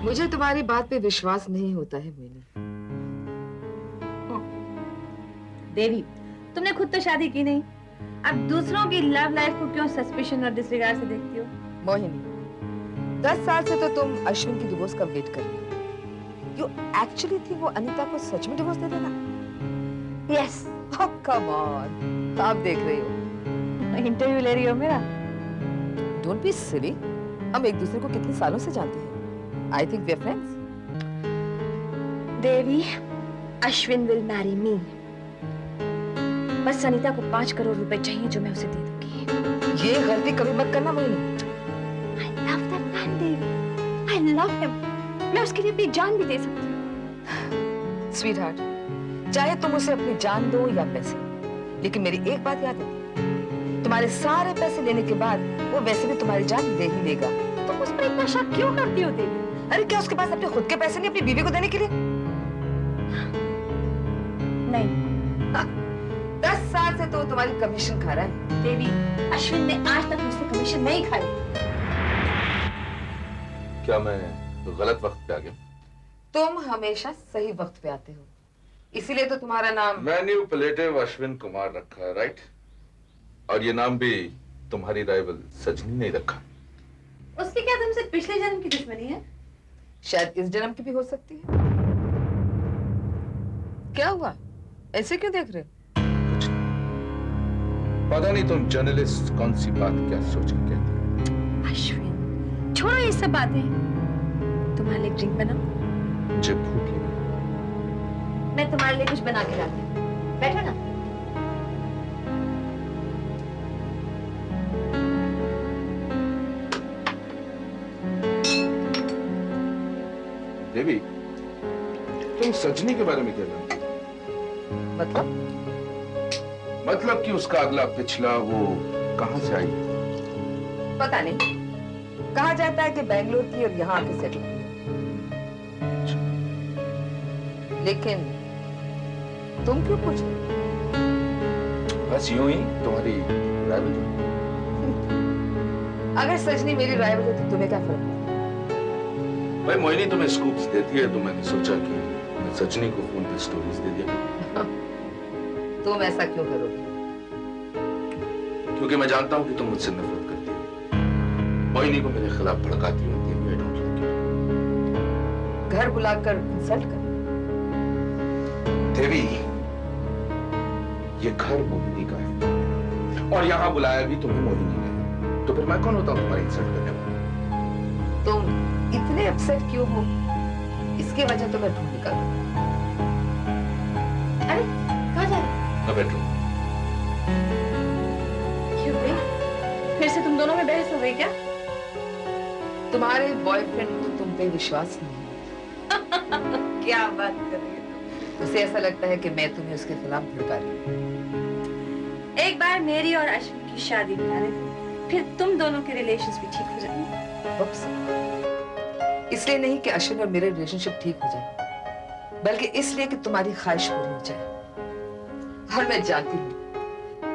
मुझे तुम्हारी बात पे विश्वास नहीं होता है मोहिनी। देवी, तुमने खुद तो शादी की नहीं, अब दूसरों की लव लाइफ को क्यों सस्पिशन और डिसरिगार्ड से देखती हो? मोहिनी, 10 साल से तो तुम अश्विन की डिवोर्स का वेट कर रही हो। यू एक्चुअली थी वो अनीता को सच में डिवोर्स दे देना? यस। ओह कम ऑन, आप देख रही हो। इंटरव्यू ले रही हो मेरा? डोंट बी सिली, हम एक दूसरे को कितने सालों से जानते हैं। I think we are friends. Devi, Ashwin will marry me. बस अनीता को 5 करोड़ रुपए चाहिए जो मैं उसे दे दूंगी। ये गलती कभी मत करना Mohini. I love that man, Devi. I love him। मैं उसके लिए अपनी जान भी दे सकती हूँ। स्वीट हार्ट, चाहे तुम उसे अपनी जान दो या पैसे, लेकिन मेरी एक बात याद है, तुम्हारे सारे पैसे लेने के बाद वो वैसे भी तुम्हारी जान दे ही देगा। तुम उस पर इतना शक क्यों करती हो देवी? अरे क्या उसके पास अपने खुद के पैसे नहीं अपनी बीवी को देने के लिए? नहीं। 10 साल से तो तुम्हारी कमीशन खा रहा है। देवी, अश्विन ने आज तक मुझसे कमीशन नहीं खाई। क्या मैं गलत वक्त पे आ गया? तुम हमेशा सही वक्त पे आते हो, इसीलिए तो तुम्हारा नाम मैन्युपुलेटिव अश्विन कुमार रखा है, राइट? और ये नाम भी तुम्हारी राइवल सजनी ने रखा। उसकी क्या तुमसे पिछले जन्म की दुश्मनी है? शायद इस जन्म की भी हो सकती है। क्या हुआ, ऐसे क्यों देख रहे? कुछ नहीं। पता नहीं तुम जर्नलिस्ट कौन सी बात क्या सोच के कहती हो। अश्विन, छोड़ो ये सब बातें। तुम्हारे लिए ड्रिंक बनाऊं? मुझे भूख लगी। मैं तुम्हारे लिए कुछ बना के लाती हूँ। बैठो ना। देवी, तुम सजनी के बारे में क्या जानती हो? मतलब कि उसका अगला पिछला वो कहां से आई? पता नहीं, कहा जाता है कि बेंगलोर की और यहाँ आके सेटल हुई। लेकिन तुम क्यों पूछ रहे? बस यूं ही तुम्हारी राइवल। अगर सजनी मेरी राइवल है तो तुम्हें क्या फर्क पड़ता? भाई मोहिनी तुम्हें स्कूप्स देती है तो मैंने सोचा कि मैं सजनी को फोन पे स्टोरीज दे दिया। तुम ऐसा क्यों करोगे? क्योंकि मैं जानता हूं कि तुम मुझसे नफरत करती हो, मोहिनी को मेरे खिलाफ भड़काती हो। I don't like it। घर बुलाकर इंसल्ट कर। देवी, ये घर मोहिनी का है और यहाँ बुलाया भी तुम्हें मोहिनी ने, तो फिर मैं कौन होता हूँ तुम्हारी इंसल्ट करने वाला? तुम इतने अपसेट क्यों हो, इसकी वजह तो मैं ढूंढ निकालूं। अरे, कहाँ जा रहे? बेडरूम। क्यों भाई? फिर से तुम दोनों में बहस हो गई क्या? तुम्हारे बॉयफ्रेंड को तुम पे विश्वास नहीं है। क्या बात कर रही हो? उसे ऐसा लगता है कि मैं तुम्हें उसके खिलाफ भड़का रही हूँ। एक बार मेरी और अश्विन की शादी करा दे, फिर तुम दोनों के रिलेशंस भी ठीक हो जाएंगे। उप्स। इसलिए नहीं कि अश्विन और मेरे रिलेशनशिप ठीक हो जाए, बल्कि इसलिए कि तुम्हारी ख्वाहिश पूरी हो जाए। और मैं जानती हूँ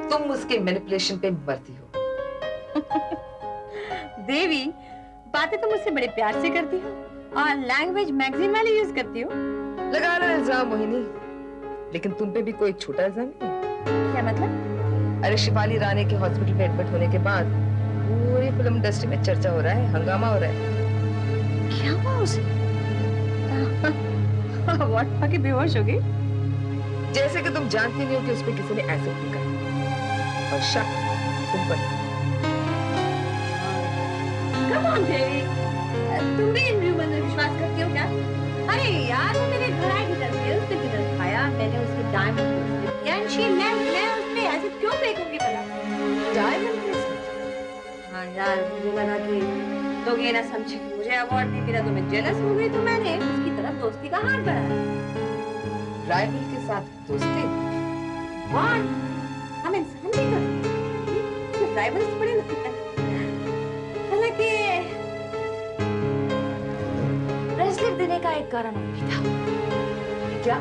तुम उसके मैनिपुलेशन पे मरती हो। देवी, बातें तो मुझसे बड़े प्यार से करती हो और लैंग्वेज मैगजीन वाली यूज करती हो। लगा लो इल्जाम मोहिनी, लेकिन तुम पे भी कोई छोटा इल्जाम नहीं है। क्या मतलब? अरे शिफाली रानी के हॉस्पिटल में एडमिट होने के बाद पूरी फिल्म इंडस्ट्री में चर्चा हो रहा है, हंगामा हो रहा है। क्या हुआ उसे? व्हाट, आके बेहोश हो गई? जैसे कि तुम जानती नहीं हो कि उस पे किसी ने एसिड फेंका है और शक तुम पर। Come on, देवी, तुम भी इन रूमर्स में विश्वास करती हो क्या? अरे यार, वो मेरे घर आई गिटार से उसने गिटार खाया, मैंने उसके डायमंड ब्रेसलेट किया, एंड शी लेफ्ट। मैं उस पे एसिड क्यों फेंकूंगी भला? Diamond bracelet? हाँ यार, मुझे लगा कि लोग ये ना समझे कि मुझे अवार्ड नहीं मिला तो मैं जेलस हो गई, तो मैंने उसकी तरफ दोस्ती का हाथ बढ़ाया। राइवल के साथ दोस्ती? What? हम इंसान भी तो राइवल्स बड़े लगते हैं। हालांकि ब्रेसलेट देने का एक कारण और भी था। क्या?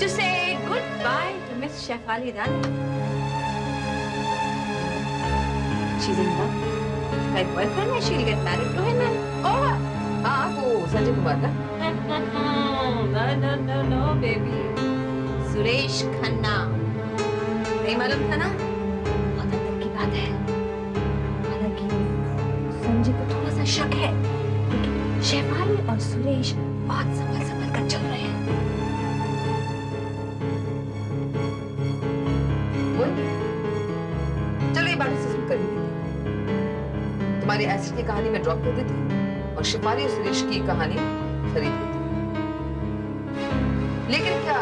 To say goodbye to Miss Shefali Rani. She's in love. My boyfriend, she'll get married to him and हाँ, कुमार ना? No, baby. सुरेश खन्ना। नहीं मालूम था ना? बहुत अंदर की बात है। हालांकि संजय को थोड़ा सा शक है, लेकिन शेफाली और सुरेश बहुत संभल कर चल रहे हैं। चलो ये बात से कर ही देती। तुम्हारी एसिड की कहानी में ड्रॉप कर देती और शिफाली और सुरेश की कहानी खरीद लेती। लेकिन क्या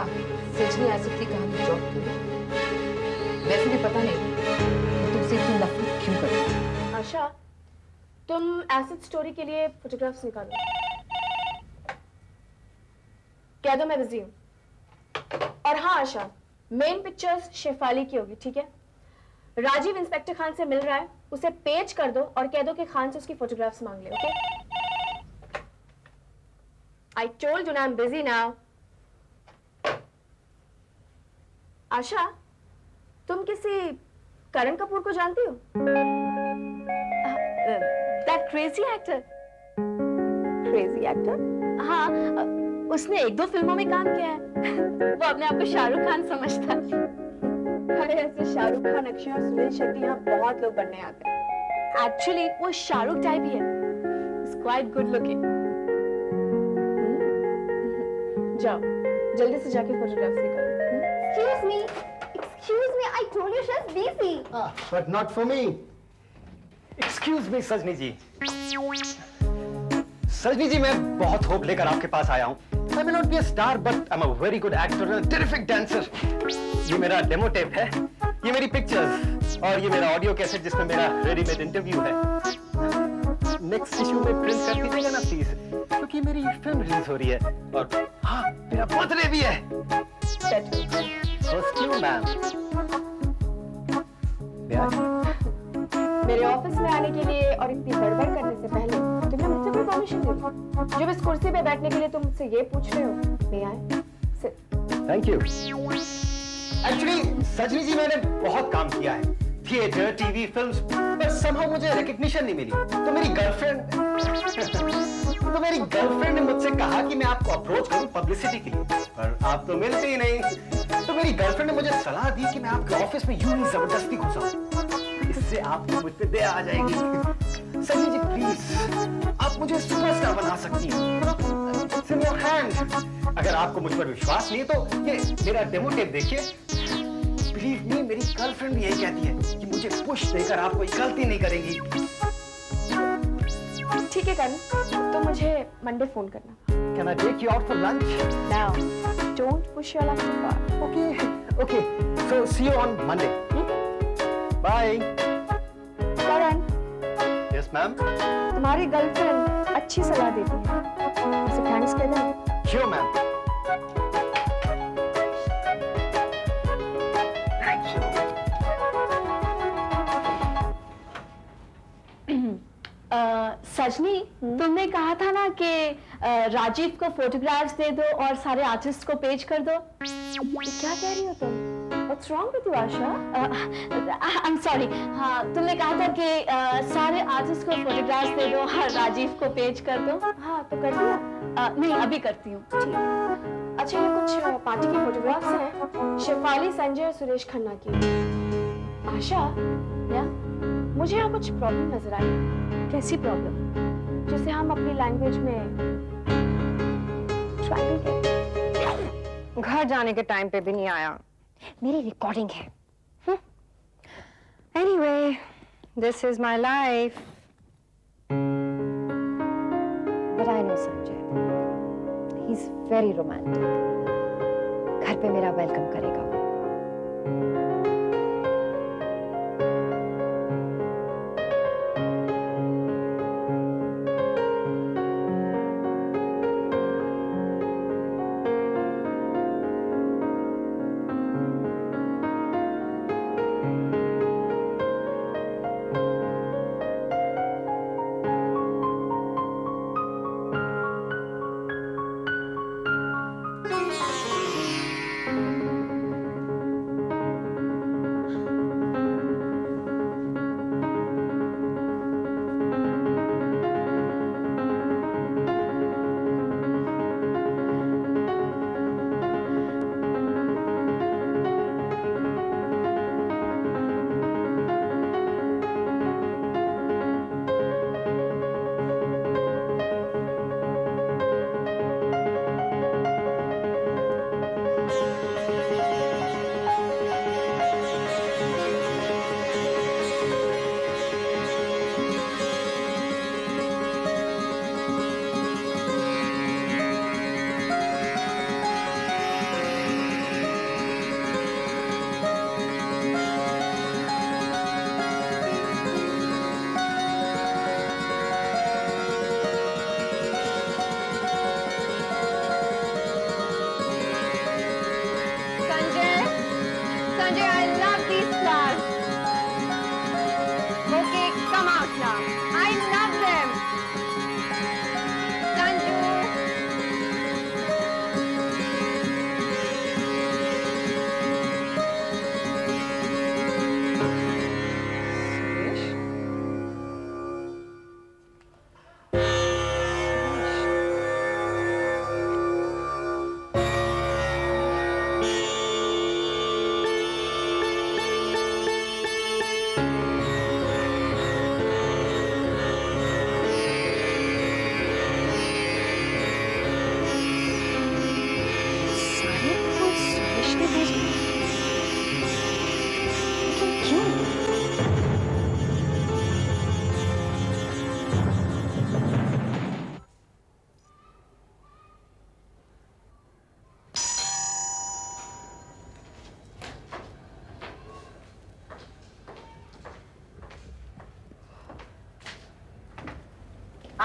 सजनी एसिड की कहानी ड्रॉप करी? वैसे भी पता नहीं तुमसे इतनी नफरत क्यों करती। आशा, तुम एसिड स्टोरी के लिए फोटोग्राफ्स निकालो। कह दो मैं बिजी हूँ। और हाँ आशा, मेन पिक्चर्स शेफाली की होगी, ठीक है? राजीव इंस्पेक्टर खान से मिल रहा है, उसे पेज कर दो और कह दो कि खान से उसकी फोटोग्राफ्स मांग ले, ओके? आई टोल्ड यू ना आई एम बिजी नाउ। आशा, तुम किसी करण कपूर को जानती हो? That crazy actor. Crazy actor? हाँ, उसने 1-2 फिल्मों में काम किया है। वो अपने आप को शाहरुख खान समझता है। अरे ऐसे शाहरुख खान, अक्षय और सुनील शेट्टी यहाँ बहुत लोग बनने आते हैं। एक्चुअली वो शाहरुख टाइप ही है। He's quite good looking. जाओ, जल्दी से जाके फोटोग्राफ्स निकालो। Excuse me, I told you she's busy. But not for me. Excuse me, सजनी जी। सजनी जी, मैं बहुत होप लेकर आपके पास आया हूँ। I may not be a star, but I'm a very good actor and a terrific dancer. ये मेरा डेमो टेप है, ये मेरी पिक्चर्स और ये मेरा ऑडियो कैसेट जिसमें मेरा रेडीमेड इंटरव्यू है। नेक्स्ट इशू में प्रिंट कर दीजिएगा ना प्लीज, क्योंकि मेरी फिल्म रिलीज हो रही है और हाँ, मेरा बर्थडे भी है। First you, ma'am. मेरे ऑफिस में आने के लिए और इतनी गड़बड़ करने से पहले तुमने मुझसे कोई परमिशन दी थी? जब इस कुर्सी पे बैठने के लिए तुम मुझसे ये पूछ रहे हो, मैं आए? Thank you. Actually, सजनी जी, मैंने बहुत काम किया है, थिएटर, टीवी, फिल्म्स, पर somehow मुझे रिकग्निशन नहीं मिली। तो मेरी गर्लफ्रेंड ने मुझसे कहा कि मैं आपको अप्रोच करूं पब्लिसिटी के लिए, पर आप तो मिलते ही नहीं। तो मेरी गर्लफ्रेंड ने मुझे सलाह दी कि मैं आपके ऑफिस में यूं ही जबरदस्ती घुसाऊं, इससे आपको मुझ पे दया आ जाएगी। सजनी जी प्लीज, आप मुझे सुपरस्टार बना सकती हैं। It's in your hand. अगर आपको मुझ पर विश्वास नहीं है तो ये मेरा डेमो टेप देखिए। Believe me, मेरी गर्लफ्रेंड भी यही कहती है कि मुझे पुश देकर आप कोई गलती नहीं करेंगी। ठीक है करण, तो मुझे मंडे फोन करना। Can I take you out for lunch? Now, don't push your luck too far. Okay. So see you on Monday. Bye. Karan, Yes, ma'am. तुम्हारी गर्लफ्रेंड अच्छी सलाह देती है, उसे थैंक्स कह देना। Sure, ma'am. Thank you. सजनी, तुमने कहा था ना कि राजीव को फोटोग्राफ्स दे दो और सारे आर्टिस्ट को पेज कर दो। क्या कह रही हो तुम? What's wrong with you, Asha? I'm sorry. हाँ, तुमने कहा था कि सारे आर्टिस्ट को फोटोग्राफ्स दे दो और राजीव को पेज कर दो। हाँ, तो कर दिया? नहीं, अभी करती हूँ। ठीक। अच्छा, ये कुछ पार्टी की फोटोग्राफ्स हैं, शेफाली, संजय और सुरेश खन्ना की। आशा, या मुझे यहाँ कुछ प्रॉब्लम नजर आई। कैसी प्रॉब्लम? जिसे हम अपनी लैंग्वेज में ट्रायंगल कहते हैं। घर जाने के टाइम पे भी नहीं आया। मेरी रिकॉर्डिंग है। Anyway, this is my life. But I know Sanjay. He's very romantic. घर पे मेरा वेलकम करेगा।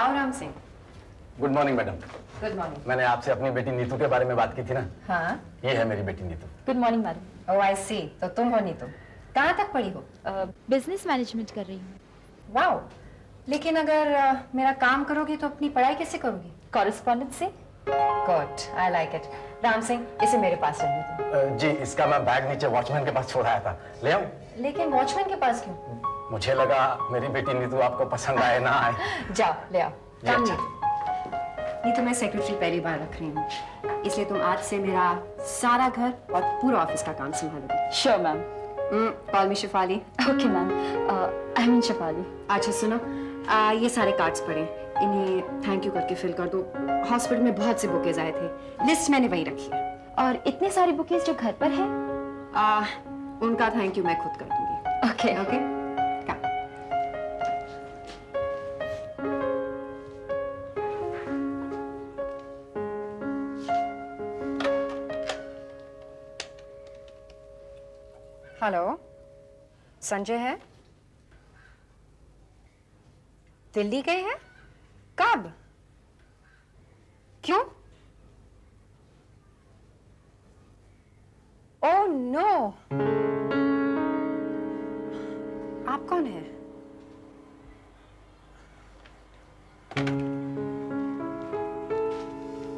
आओ Ram Singh. Good morning madam. Good morning. मैंने आपसे अपनी बेटी नीतू के बारे में बात की थी ना, हाँ। ये है मेरी बेटी Neetu. Good morning madam. Oh I see, तो तुम हो नीतू। कहाँ तक पढ़ी हो? बिजनेस मैनेजमेंट कर रही हूँ। वाओ, लेकिन अगर मेरा काम करोगी तो अपनी पढ़ाई कैसे करोगी? कॉरेस्पॉन्डेंस से। Good, I like it. Ram Singh, इसे मेरे पास रहने दो। जी, इसका मैं बैग नीचे वॉचमैन के पास छोड़ आया था, ले आऊं? लेकिन वॉचमैन के पास क्यों? मुझे लगा मेरी बेटी नीतू आपको पसंद आए ना आए। जाओ ले आओ। काम अच्छा। नीतू, मैं सेक्रेटरी पहली बार रख रही हूँ, इसलिए तुम आज से मेरा सारा घर और पूरा ऑफिस का काम संभालोगी। Sure ma'am. Call me Shefali. Okay ma'am. I mean Shefali. अच्छा सुनो, ये सारे कार्ड्स पड़े, इन्हें थैंक यू करके फिल कर दो। हॉस्पिटल में बहुत से बुकेज आए थे, लिस्ट मैंने वहीं रखी है। और इतने सारे बुकेज जो घर पर है? उनका थैंक यू मैं खुद कर दूंगी। ओके ओके, कम। हेलो, संजय है? दिल्ली गए हैं? कब? क्यों? ओह नो, आप कौन है?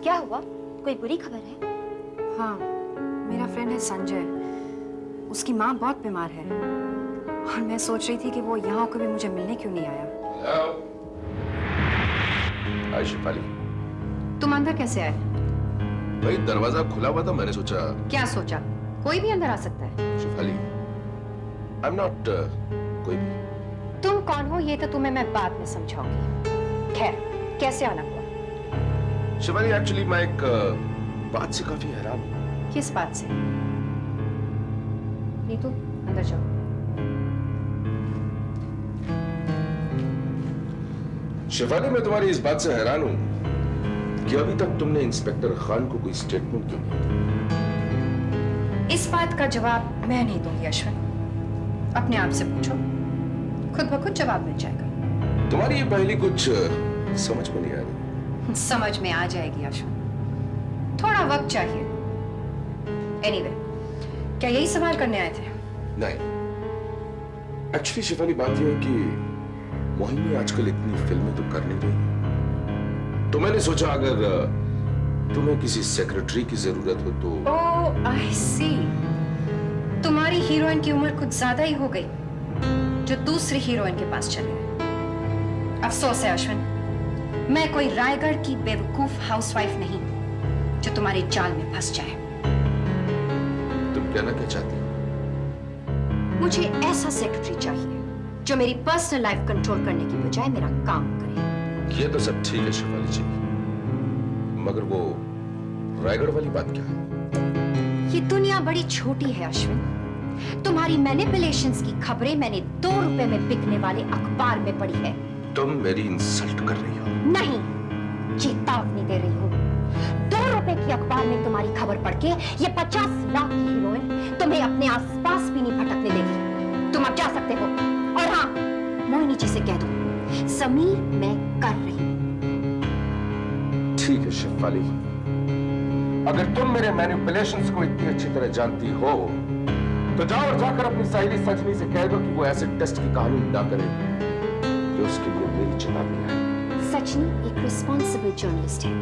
क्या हुआ? कोई बुरी खबर है? हाँ, मेरा फ्रेंड है संजय, उसकी माँ बहुत बीमार है और मैं सोच रही थी कि वो यहाँ कभी मुझे मिलने क्यों नहीं आया। हाय शिफाली। तुम अंदर कैसे आए? भाई दरवाजा खुला हुआ था, मैंने सोचा। क्या सोचा? कोई भी अंदर आ सकता है। शिफाली, आई एम नॉट कोई भी। तुम कौन हो ये तो तुम्हें मैं बाद में समझाऊंगी। खैर, कैसे आना हुआ? शिफाली, एक्चुअली मैं एक बात से काफी हैरान हूँ। किस बात से? नीतू, अंदर जाओ। शिफाली, मैं तुम्हारी इस बात से हैरान हूँ कि अभी तक तुमने इंस्पेक्टर खान को कोई स्टेटमेंट क्यों नहीं दी? इस बात का जवाब मैं नहीं दूंगी अश्विन, अपने आप से पूछो, खुद ब खुद जवाब मिल जाएगा। तुम्हारी ये पहली कुछ समझ में नहीं आ रही। समझ में आ जाएगी अश्विन, थोड़ा वक्त चाहिए। एनीवे, क्या यही सवाल करने आए थे? नहीं, एक्चुअली शिफाली बात यह है कि मोहिनी आजकल इतनी फिल्में तो कर नहीं रही, तो मैंने सोचा अगर तुम्हें किसी सेक्रेटरी की जरूरत हो तो। ओह आई सी, तुम्हारी हीरोइन की उम्र कुछ ज्यादा ही हो गई जो दूसरी हीरोइन के पास चले गए। अफसोस है अश्विन, मैं कोई रायगढ़ की बेवकूफ हाउसवाइफ नहीं जो तुम्हारे जाल में फंस जाए। तुम कहना क्या चाहती हो? मुझे ऐसा सेक्रेटरी चाहिए जो मेरी पर्सनल लाइफ कंट्रोल करने की बजाय मेरा काम करे। ये तो सब ठीक है शिफाली जी, मगर वो रायगढ़ वाली बात क्या है? ये दुनिया बड़ी छोटी है अश्विन, तुम्हारी मैनिपुलेशंस की खबरें मैंने 2 रुपए में बिकने वाले अखबार में पढ़ी है। तुम मेरी इंसल्ट कर रही हो? नहीं, चेतावनी दे रही हूँ। 2 रुपए की अखबार में तुम्हारी खबर पढ़ के ये 50 लाख की हीरोइन तुम्हें अपने आसपास भी नहीं भटकने देगी। तुम अब जा सकते हो। और हाँ, मोहिनी जी से कह दो समीर मैं कर रही हूँ। ठीक है शिफाली, अगर तुम मेरे मैनिपुलेशंस को इतनी अच्छी तरह जानती हो तो जाओ और जाकर अपनी सहेली सजनी से कह दो कि वो ऐसे टेस्ट की कहानी ना करे जो उसके लिए मेरी चेतावनी है। सचनी एक रिस्पॉन्सिबल जर्नलिस्ट है,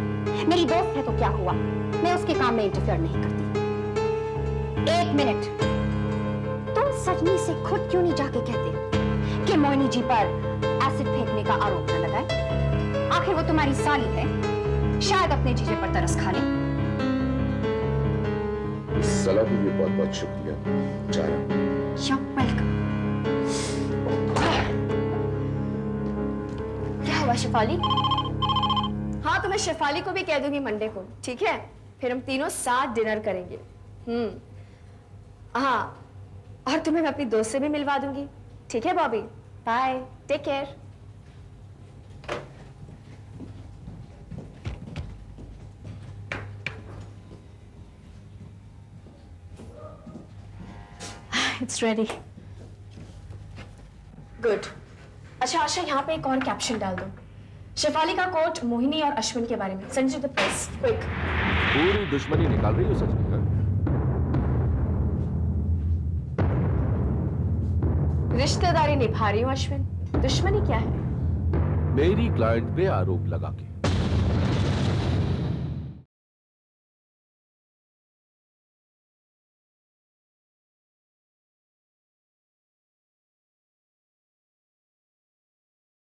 मेरी दोस्त है तो क्या हुआ, मैं उसके काम में इंटरफेयर नहीं करती। 1 मिनट, तुम सजनी से खुद क्यों नहीं जाके कहते कि मोहिनी जी पर एसिड फेंकने का आरोप न लगाए? आखिर वो तुम्हारी साली है, शायद अपने जीजे पर तरस खा ले। इस सलाह के लिए बहुत बहुत शुक्रिया। जा रहा हूं। You're welcome। क्या हुआ शिफाली? हाँ, तो मैं शिफाली को भी कह दूंगी मंडे को, ठीक है? फिर हम तीनों साथ डिनर करेंगे। हाँ, और तुम्हें मैं अपनी दोस्त से भी मिलवा दूंगी, ठीक है Bobby? Bye, take care. It's ready. Good. अच्छा आशा, यहाँ पे एक और कैप्शन डाल दो। शेफाली का कोट मोहिनी और अश्विन के बारे में, send to the press quick. पूरी दुश्मनी निकाल रही हो सजनी? हाँ? रिश्तेदारी निभा रही हूँ अश्विन, दुश्मनी क्या है? मेरी क्लाइंट पे आरोप लगा के